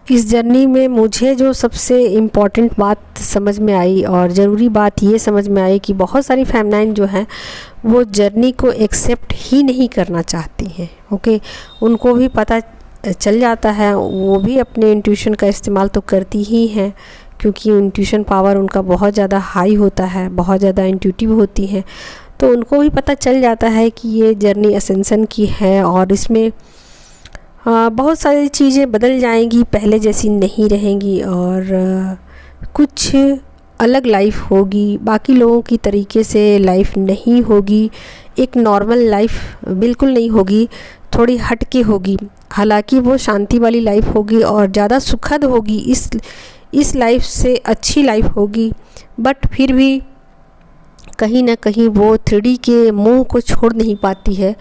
इस जर्नी में मुझे जो सबसे इम्पॉर्टेंट बात समझ में आई और ज़रूरी बात ये समझ में आई कि बहुत सारी फेमिनाइन जो हैं वो जर्नी को एक्सेप्ट ही नहीं करना चाहती हैं। ओके, उनको भी पता चल जाता है, वो भी अपने इंट्यूशन का इस्तेमाल तो करती ही हैं, क्योंकि इंट्यूशन पावर उनका बहुत ज़्यादा हाई होता है, बहुत ज़्यादा इंट्यूटिव होती हैं। तो उनको भी पता चल जाता है कि ये जर्नी असेंशन की है और इसमें बहुत सारी चीज़ें बदल जाएंगी, पहले जैसी नहीं रहेंगी और कुछ अलग लाइफ होगी, बाकी लोगों की तरीके से लाइफ नहीं होगी, एक नॉर्मल लाइफ बिल्कुल नहीं होगी, थोड़ी हटके होगी। हालांकि वो शांति वाली लाइफ होगी और ज़्यादा सुखद होगी, इस लाइफ से अच्छी लाइफ होगी, बट फिर भी कहीं ना कहीं वो 3D के मोह को छोड़ नहीं पाती है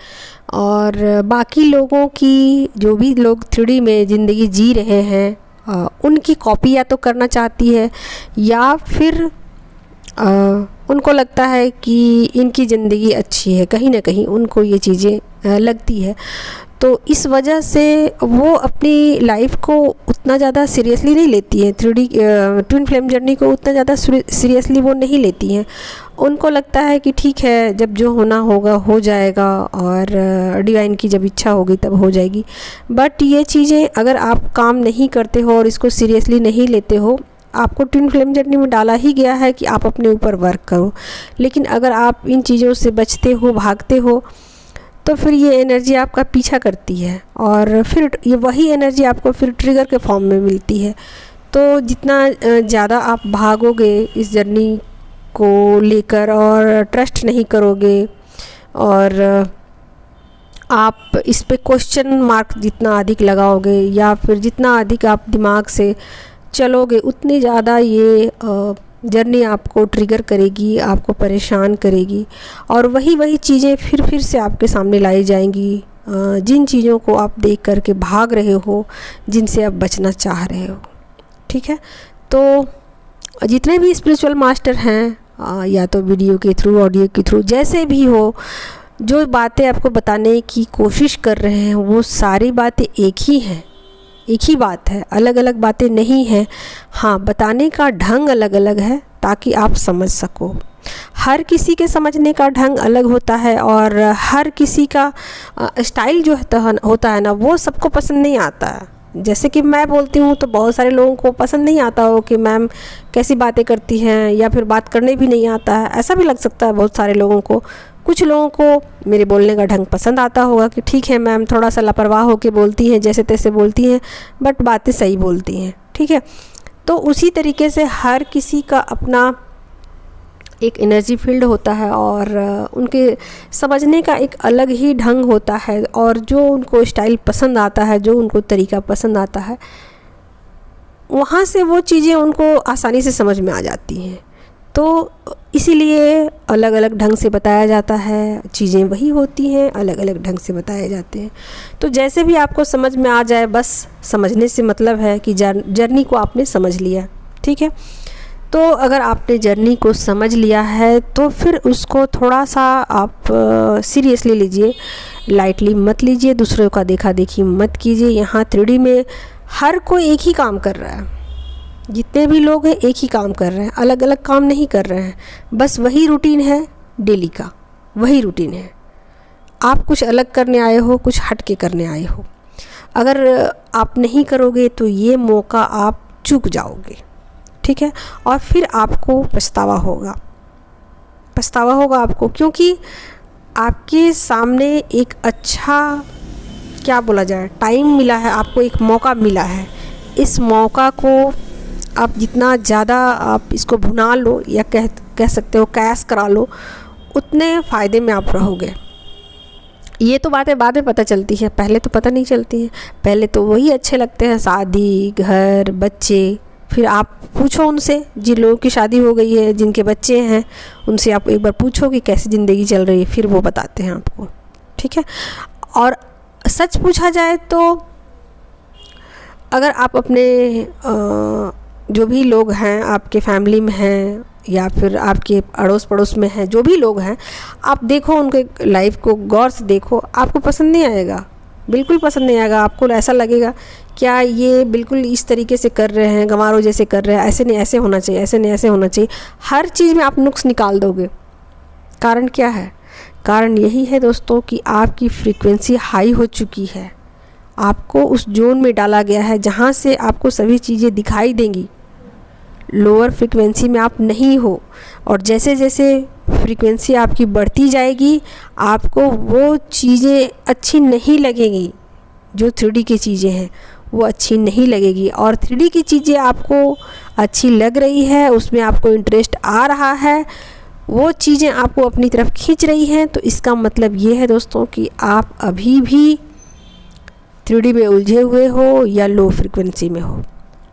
और बाकी लोगों की, जो भी लोग 3D में ज़िंदगी जी रहे हैं, उनकी कॉपी या तो करना चाहती है या फिर उनको लगता है कि इनकी ज़िंदगी अच्छी है, कहीं ना कहीं उनको ये चीज़ें लगती है। तो इस वजह से वो अपनी लाइफ को उतना ज़्यादा सीरियसली नहीं लेती है, 3D ट्विन फ्लेम जर्नी को उतना ज़्यादा सीरियसली वो नहीं लेती हैं। उनको लगता है कि ठीक है, जब जो होना होगा हो जाएगा और डिवाइन की जब इच्छा होगी तब हो जाएगी। बट ये चीज़ें अगर आप काम नहीं करते हो और इसको सीरियसली नहीं लेते हो, आपको ट्विन फ्लेम जर्नी में डाला ही गया है कि आप अपने ऊपर वर्क करो, लेकिन अगर आप इन चीज़ों से बचते हो, भागते हो, तो फिर ये एनर्जी आपका पीछा करती है और फिर ये वही एनर्जी आपको फिर ट्रिगर के फॉर्म में मिलती है। तो जितना ज़्यादा आप भागोगे इस जर्नी को लेकर और ट्रस्ट नहीं करोगे और आप इस पे क्वेश्चन मार्क जितना अधिक लगाओगे या फिर जितना अधिक आप दिमाग से चलोगे, उतनी ज़्यादा ये जर्नी आपको ट्रिगर करेगी, आपको परेशान करेगी और वही चीज़ें फिर से आपके सामने लाई जाएंगी, जिन चीज़ों को आप देख करके भाग रहे हो, जिनसे आप बचना चाह रहे हो। ठीक है, तो जितने भी स्पिरिचुअल मास्टर हैं, या तो वीडियो के थ्रू, ऑडियो के थ्रू, जैसे भी हो, जो बातें आपको बताने की कोशिश कर रहे हैं वो सारी बातें एक ही हैं, एक ही बात है, अलग अलग बातें नहीं हैं। हाँ, बताने का ढंग अलग अलग है ताकि आप समझ सको। हर किसी के समझने का ढंग अलग होता है और हर किसी का स्टाइल जो होता है ना, वो सबको पसंद नहीं आता है। जैसे कि मैं बोलती हूँ तो बहुत सारे लोगों को पसंद नहीं आता हो कि मैम कैसी बातें करती हैं, या फिर बात करने भी नहीं आता है, ऐसा भी लग सकता है बहुत सारे लोगों को। कुछ लोगों को मेरे बोलने का ढंग पसंद आता होगा कि ठीक है मैम थोड़ा सा लापरवाह होकर बोलती हैं, जैसे तैसे बोलती हैं, बट बातें सही बोलती हैं। ठीक है, तो उसी तरीके से हर किसी का अपना एक एनर्जी फील्ड होता है और उनके समझने का एक अलग ही ढंग होता है और जो उनको स्टाइल पसंद आता है, जो उनको तरीका पसंद आता है, वहाँ से वो चीज़ें उनको आसानी से समझ में आ जाती हैं। तो इसीलिए अलग अलग ढंग से बताया जाता है, चीज़ें वही होती हैं, अलग अलग ढंग से बताए जाते हैं। तो जैसे भी आपको समझ में आ जाए, बस समझने से मतलब है कि जर्नी को आपने समझ लिया। ठीक है, तो अगर आपने जर्नी को समझ लिया है तो फिर उसको थोड़ा सा आप सीरियसली लीजिए, लाइटली मत लीजिए, दूसरों का देखा देखी मत कीजिए। यहाँ 3D में हर कोई एक ही काम कर रहा है, जितने भी लोग हैं एक ही काम कर रहे हैं, अलग अलग काम नहीं कर रहे हैं, बस वही रूटीन है डेली का, वही रूटीन है। आप कुछ अलग करने आए हो, कुछ हट के करने आए हो। अगर आप नहीं करोगे तो ये मौका आप चूक जाओगे। ठीक है, और फिर आपको पछतावा होगा, पछतावा होगा आपको, क्योंकि आपके सामने एक अच्छा, क्या बोला जाए, टाइम मिला है, आपको एक मौका मिला है। इस मौका को आप जितना ज़्यादा आप इसको भुना लो या कह सकते हो कैश करा लो, उतने फ़ायदे में आप रहोगे। ये तो बातें बाद में पता चलती है, पहले तो पता नहीं चलती हैं। पहले तो वही अच्छे लगते हैं, शादी, घर, बच्चे। फिर आप पूछो उनसे, जिन लोगों की शादी हो गई है, जिनके बच्चे हैं, उनसे आप एक बार पूछो कि कैसी ज़िंदगी चल रही है, फिर वो बताते हैं आपको। ठीक है, और सच पूछा जाए तो अगर आप अपने जो भी लोग हैं, आपके फैमिली में हैं या फिर आपके अड़ोस पड़ोस में हैं, जो भी लोग हैं, आप देखो उनके लाइफ को गौर से देखो, आपको पसंद नहीं आएगा। बिल्कुल पसंद नहीं आएगा। आपको ऐसा लगेगा क्या ये बिल्कुल इस तरीके से कर रहे हैं, गंवारों जैसे कर रहे हैं, ऐसे नहीं ऐसे होना चाहिए, ऐसे नहीं ऐसे होना चाहिए। हर चीज़ में आप नुक्स निकाल दोगे। कारण क्या है? कारण यही है दोस्तों कि आपकी फ्रीक्वेंसी हाई हो चुकी है। आपको उस जोन में डाला गया है जहाँ से आपको सभी चीज़ें दिखाई देंगी। लोअर फ्रीक्वेंसी में आप नहीं हो, और जैसे जैसे फ्रीक्वेंसी आपकी बढ़ती जाएगी आपको वो चीज़ें अच्छी नहीं लगेंगी। जो 3D की चीज़ें हैं वो अच्छी नहीं लगेगी, और 3D की चीज़ें आपको अच्छी लग रही है, उसमें आपको इंटरेस्ट आ रहा है, वो चीज़ें आपको अपनी तरफ खींच रही हैं, तो इसका मतलब ये है दोस्तों कि आप अभी भी 3D में उलझे हुए हो या लो फ्रीक्वेंसी में हो।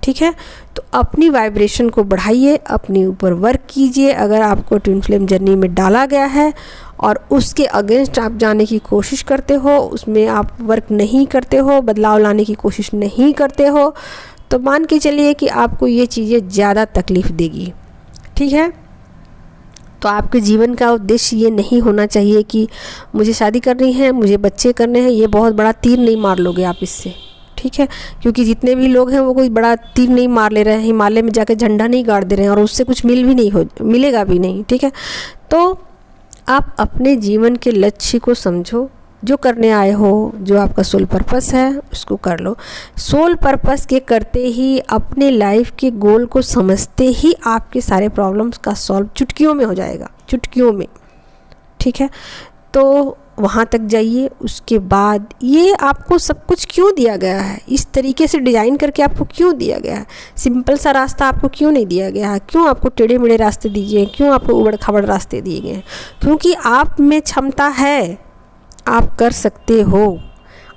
ठीक है, तो अपनी वाइब्रेशन को बढ़ाइए, अपने ऊपर वर्क कीजिए। अगर आपको ट्विन फ्लेम जर्नी में डाला गया है और उसके अगेंस्ट आप जाने की कोशिश करते हो, उसमें आप वर्क नहीं करते हो, बदलाव लाने की कोशिश नहीं करते हो, तो मान के चलिए कि आपको ये चीज़ें ज़्यादा तकलीफ़ देगी। ठीक है, तो आपके जीवन का उद्देश्य ये नहीं होना चाहिए कि मुझे शादी करनी है, मुझे बच्चे करने हैं। ये बहुत बड़ा तीर नहीं मार लोगे आप इससे। ठीक है, क्योंकि जितने भी लोग हैं वो कोई बड़ा तीर नहीं मार ले रहे हैं, हिमालय में जाकर झंडा नहीं गाड़ दे रहे हैं, और उससे कुछ मिलेगा भी नहीं। ठीक है, तो आप अपने जीवन के लक्ष्य को समझो, जो करने आए हो, जो आपका सोल पर्पस है उसको कर लो। सोल पर्पस के करते ही, अपने लाइफ के गोल को समझते ही आपके सारे प्रॉब्लम्स का सॉल्व चुटकियों में हो जाएगा, चुटकियों में। ठीक है, तो वहाँ तक जाइए। उसके बाद ये आपको सब कुछ क्यों दिया गया है, इस तरीके से डिज़ाइन करके आपको क्यों दिया गया है? सिंपल सा रास्ता आपको क्यों नहीं दिया गया है? क्यों आपको टेढ़े मेढ़े रास्ते दिए गए हैं? क्यों आपको उबड़ खाबड़ रास्ते दिए गए हैं? क्योंकि आप में क्षमता है, आप कर सकते हो,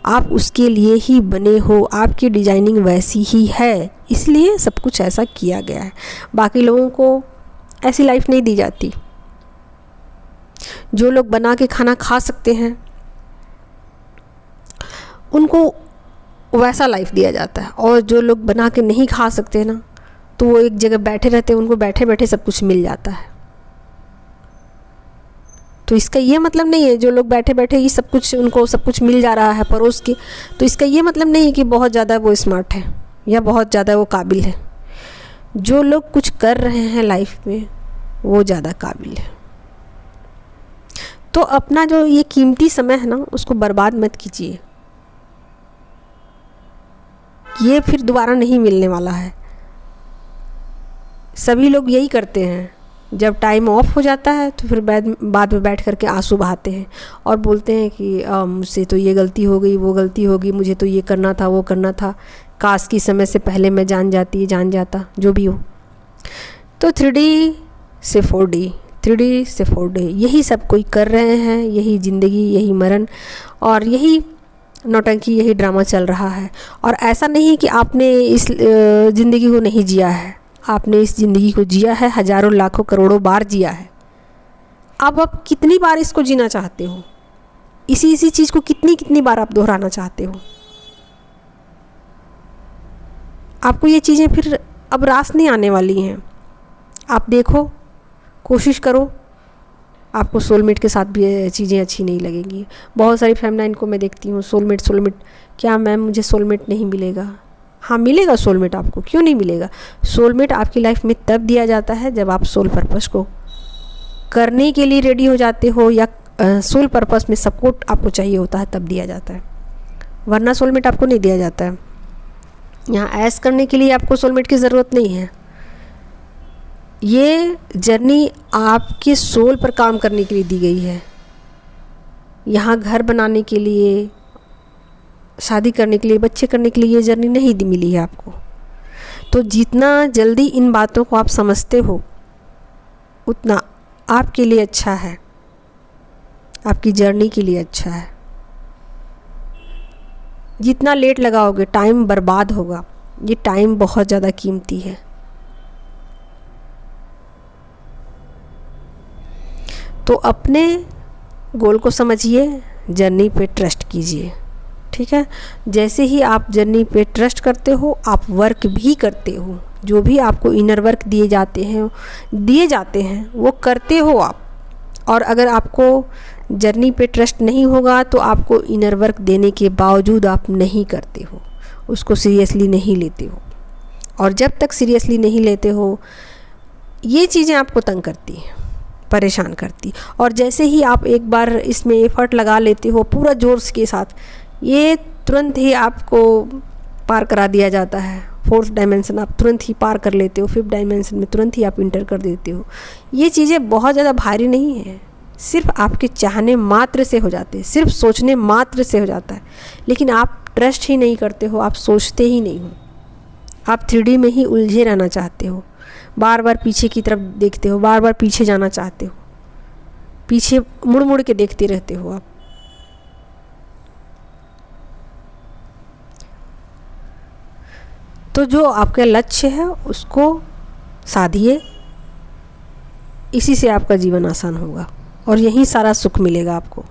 आप उसके लिए ही बने हो, आपकी डिजाइनिंग वैसी ही है, इसलिए सब कुछ ऐसा किया गया है। बाकी लोगों को ऐसी लाइफ नहीं दी जाती। जो लोग बना के खाना खा सकते हैं उनको वैसा लाइफ दिया जाता है, और जो लोग बना के नहीं खा सकते ना, तो वो एक जगह बैठे रहते हैं, उनको बैठे बैठे सब कुछ मिल जाता है। तो इसका ये मतलब नहीं है जो लोग बैठे बैठे ही सब कुछ, उनको सब कुछ मिल जा रहा है परोस के, तो इसका ये मतलब नहीं है कि बहुत ज़्यादा वो स्मार्ट है या बहुत ज़्यादा वो काबिल है। जो लोग कुछ कर रहे हैं लाइफ में वो ज़्यादा काबिल है। तो अपना जो ये कीमती समय है ना, उसको बर्बाद मत कीजिए, ये फिर दोबारा नहीं मिलने वाला है। सभी लोग यही करते हैं, जब टाइम ऑफ हो जाता है तो फिर बाद में बैठ करके आंसू बहाते हैं और बोलते हैं कि मुझसे तो ये गलती हो गई, वो गलती हो गई, मुझे तो ये करना था, वो करना था, काश की समय से पहले मैं जान जाता, जो भी हो। तो 3D से 4D, 3D से 4D, यही सब कोई कर रहे हैं, यही ज़िंदगी, यही मरण और यही नौटंकी, यही ड्रामा चल रहा है। और ऐसा नहीं कि आपने इस ज़िंदगी को नहीं जिया है, आपने इस ज़िंदगी को जिया है, हज़ारों लाखों करोड़ों बार जिया है। अब आप कितनी बार इसको जीना चाहते हो? इसी चीज़ को कितनी बार आप दोहराना चाहते हो? आपको ये चीज़ें फिर अब रास नहीं आने वाली हैं। आप देखो, कोशिश करो, आपको सोलमेट के साथ भी चीज़ें अच्छी नहीं लगेंगी। बहुत सारी फेमिनाइन को मैं देखती हूँ, सोलमेट क्या मैम मुझे सोलमेट नहीं मिलेगा? हाँ मिलेगा सोलमेट आपको, क्यों नहीं मिलेगा? सोलमेट आपकी लाइफ में तब दिया जाता है जब आप सोल पर्पस को करने के लिए रेडी हो जाते हो, या सोल पर्पस में सपोर्ट आपको चाहिए होता है, तब दिया जाता है, वरना सोलमेट आपको नहीं दिया जाता है। यहाँ ऐश करने के लिए आपको सोलमेट की ज़रूरत नहीं है। ये जर्नी आपके सोल पर काम करने के लिए दी गई है। यहाँ घर बनाने के लिए, शादी करने के लिए, बच्चे करने के लिए ये जर्नी नहीं मिली है आपको। तो जितना जल्दी इन बातों को आप समझते हो उतना आपके लिए अच्छा है, आपकी जर्नी के लिए अच्छा है। जितना लेट लगाओगे टाइम बर्बाद होगा, ये टाइम बहुत ज़्यादा कीमती है। तो अपने गोल को समझिए, जर्नी पे ट्रस्ट कीजिए। ठीक है, जैसे ही आप जर्नी पे ट्रस्ट करते हो, आप वर्क भी करते हो, जो भी आपको इनर वर्क दिए जाते हैं वो करते हो आप। और अगर आपको जर्नी पे ट्रस्ट नहीं होगा तो आपको इनर वर्क देने के बावजूद आप नहीं करते हो, उसको सीरियसली नहीं लेते हो। और जब तक सीरियसली नहीं लेते हो ये चीज़ें आपको तंग करती हैं, परेशान करती। और जैसे ही आप एक बार इसमें एफ़र्ट लगा लेते हो पूरा जोर के साथ, ये तुरंत ही आपको पार करा दिया जाता है। 4th डायमेंशन आप तुरंत ही पार कर लेते हो, 5th डायमेंशन में तुरंत ही आप इंटर कर देते हो। ये चीज़ें बहुत ज़्यादा भारी नहीं है, सिर्फ आपके चाहने मात्र से हो जाते हैं, सिर्फ सोचने मात्र से हो जाता है। लेकिन आप ट्रस्ट ही नहीं करते हो, आप सोचते ही नहीं हो, आप 3D में ही उलझे रहना चाहते हो, बार बार पीछे की तरफ देखते हो, बार बार पीछे जाना चाहते हो, पीछे मुड़ मुड़ के देखते रहते हो आप। तो जो आपका लक्ष्य है उसको साधिए, इसी से आपका जीवन आसान होगा और यहीं सारा सुख मिलेगा आपको।